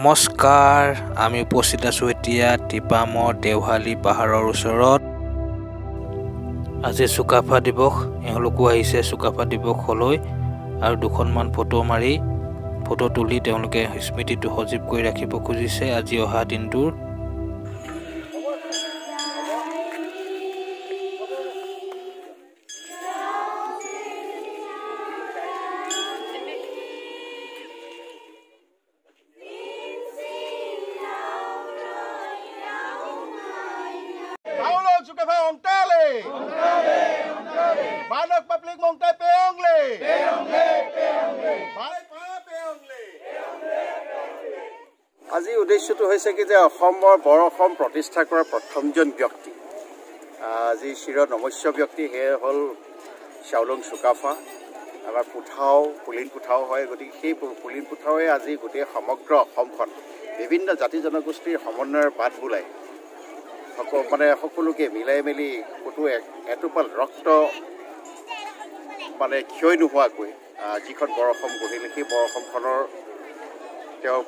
নমস্কাৰ, আমি উপস্থিত আছোঁ এতিয়া টিপামৰ দেওহালী পাহাৰৰ ওচৰত। আজি চুকাফা দিৱস, এওঁলোকো আহিছে চুকাফা দিৱসলৈ আৰু দুখনমান ফটো তুলি তেওঁলোকে স্মৃতিটো সজীৱ কৰি ৰাখিব খুজিছে আজি অহা দিনটোৰ। Chukafá Ontale, Banok Public Mongtai Peongle, আজি উদ্দেশ্যটো হৈছে কি যে অসমৰ বৰ অসম প্ৰতিষ্ঠা কৰা প্ৰথমজন ব্যক্তি আজি চিৰ নমস্য ব্যক্তি হে হ'ল চাউলুং চুকাফা। আমাৰ পুলিন পুঠাও হয়, গতিকে সেই পুলিন পুঠাৱে আজি গোটেই সমগ্ৰ অসমখন বিভিন্ন জাতি জনগোষ্ঠীৰ সমন্বয়ৰ বাট বোলাই সকলোকে মিলাই মেলি ক'তো এটোপাল ৰক্ত ক্ষয় নোহোৱাকৈ যিখন বৰ অসম গঢ়িলে সেই বৰ অসমখনৰ তেওঁ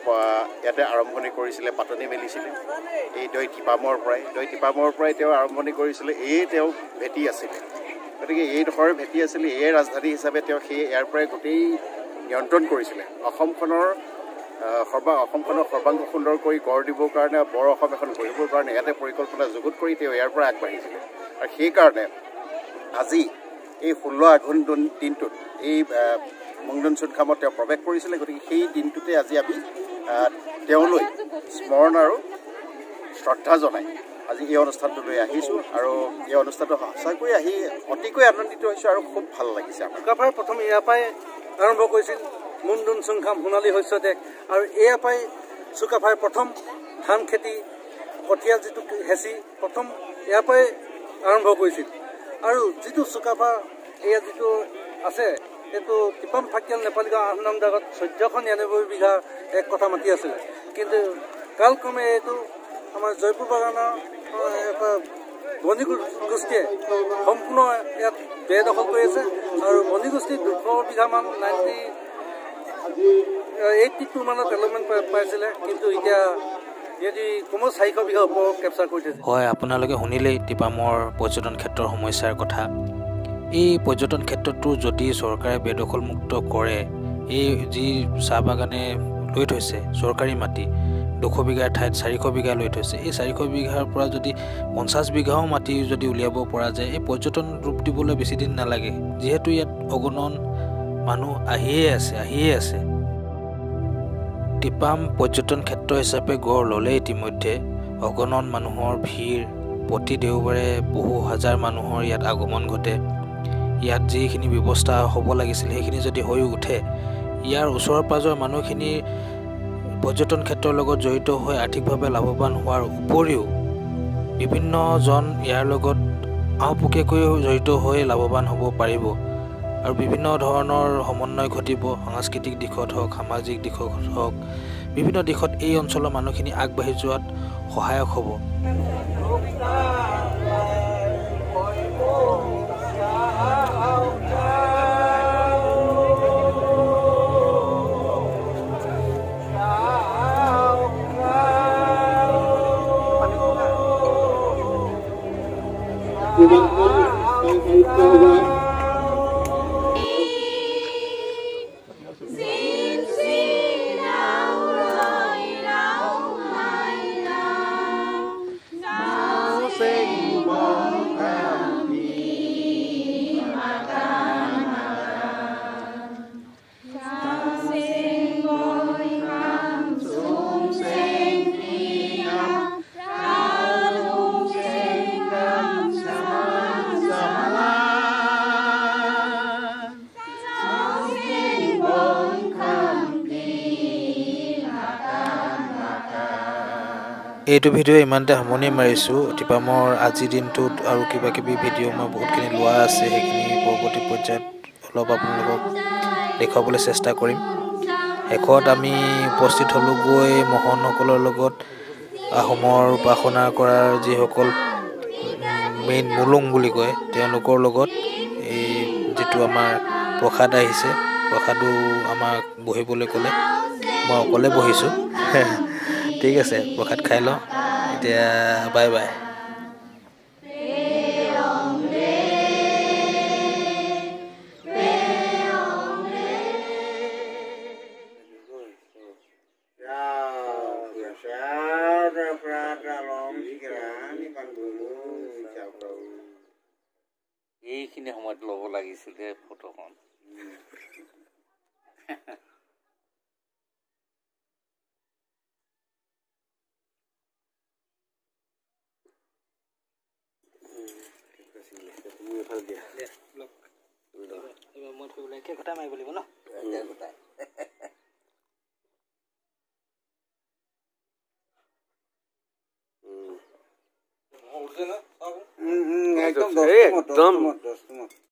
ইয়াতে আৰম্ভণি কৰিছিলে, পাতনি মেলিছিলে এই দৈ টিপামৰ পৰাই তেওঁ আৰম্ভণি কৰিছিলে। এয়ে তেওঁ ভেটি আছিলে, গতিকে এইডোখৰ ভেটি আছিলে, এয়ে ৰাজধানী হিচাপে তেওঁ ইয়াৰ পৰাই গোটেই নিয়ন্ত্ৰণ কৰিছিলে। অসমখনৰ সৰ্বাংগ সুন্দৰ কৰি গঢ় দিবৰ কাৰণে, বৰ অসম এখন গঢ়িবৰ কাৰণে ইয়াতে পৰিকল্পনা যুগুত কৰি তেওঁ ইয়াৰ পৰা আগবাঢ়িছিলে। আৰু সেইকাৰণে আজি এই 16 আঘোণ দিনটোত এই মংডন চুনখামত তেওঁ প্ৰৱেশ কৰিছিলে। গতিকে সেই দিনটোতে আজি আমি তেওঁলৈ স্মৰণ আৰু শ্ৰদ্ধা জনাই আজি এই অনুষ্ঠানটোলৈ আহিছোঁ আৰু এই অনুষ্ঠানটো সঁচাকৈ আহি অতিকৈ আনন্দিত হৈছোঁ আৰু খুব ভাল লাগিছে। চুকাফাৰ প্ৰথম ইয়াৰ পৰাই আৰম্ভ কৰিছিল মুণ্ডুন চুনখাম সোণালী শস্য দেশ, আৰু এয়া পাই চুকাফাই প্ৰথম ধান খেতি কঠীয়া যিটো হেঁচি প্ৰথম ইয়াৰ পৰাই আৰম্ভ কৰিছিল। আৰু যিটো চুকাফা এয়া যিটো আছে এইটো টিপাম ফাকিয়াল নেপালী গাঁও 8 নং দাগত 1499 বিঘা এক কথা মাটি আছিলে, কিন্তু কালক্ৰমে এইটো আমাৰ জয়পুৰ বাগানৰ বণী গোষ্ঠীয়ে সম্পূৰ্ণ ইয়াত বেদখল কৰি আছে আৰু বণী গোষ্ঠী 200 বিঘামান 82 মানত এলটমেণ্ট পাইছিলে, কিন্তু এতিয়া সিহঁতি কমেও 400 বিঘা ওপৰত কেপচাৰ কৰি থৈছে। হয়, আপোনালোকে শুনিলেই টিপামৰ পৰ্যটন ক্ষেত্ৰৰ সমস্যাৰ কথা। এই পৰ্যটন ক্ষেত্ৰটো যদি চৰকাৰে বেদখলমুক্ত কৰে, এই যি চাহ বাগানে লৈ থৈছে চৰকাৰী মাটি 200 বিঘাৰ ঠাইত 400 বিঘা লৈ থৈছে, এই 400 বিঘাৰ পৰা যদি 50 বিঘাও মাটি যদি উলিয়াব পৰা যায়, এই পৰ্যটন ৰূপ দিবলৈ বেছি দিন নালাগে, যিহেতু ইয়াত অগণন মানুহ আহিয়ে আছে। টিপাম পৰ্যটন ক্ষেত্ৰ হিচাপে গঢ় ল'লে ইতিমধ্যে অগণন মানুহৰ ভিৰ, প্ৰতি দেওবাৰে বহু হাজাৰ মানুহৰ ইয়াত আগমন ঘটে। ইয়াত যিখিনি ব্যৱস্থা হ'ব লাগিছিল সেইখিনি যদি হৈ উঠে, ইয়াৰ ওচৰৰ পাজৰ মানুহখিনি পৰ্যটন ক্ষেত্ৰৰ লগত জড়িত হৈ আৰ্থিকভাৱে লাভৱান হোৱাৰ উপৰিও বিভিন্নজন ইয়াৰ লগত আওপকীয়াকৈ জড়িত হৈ লাভৱান হ'ব পাৰিব আৰু বিভিন্ন ধৰণৰ সমন্বয় ঘটিব। সাংস্কৃতিক দিশত হওক, সামাজিক দিশত হওক, বিভিন্ন দিশত এই অঞ্চলৰ মানুহখিনি আগবাঢ়ি যোৱাত সহায়ক হ'ব। এইটো ভিডিঅ' ইমানতে সামৰণি মাৰিছোঁ। টিপামৰ আজিৰ দিনটোত আৰু কিবা কিবি ভিডিঅ' মই বহুতখিনি লোৱা আছে, সেইখিনি পৰৱৰ্তী পৰ্যায়ত অলপ আপোনালোকক দেখুৱাবলৈ চেষ্টা কৰিম। শেষত আমি উপস্থিত হ'লোগৈ মহনসকলৰ লগত, আহোমৰ উপাসনা কৰাৰ যিসকল মেইন মুলুং বুলি কয় তেওঁলোকৰ লগত। এই যিটো আমাৰ প্ৰসাদ আহিছে, প্ৰসাদো আমাক বহিবলৈ ক'লে, মই অকলে বহিছোঁ। ঠিক আছে প্ৰসাদ খাই লওঁ এতিয়া বাই বাই এইখিনি সময়ত ল'ব লাগিছিলে ফটোখন মই থৈ পেলাই কেইঘটা মাৰিব লাগিব ন একদম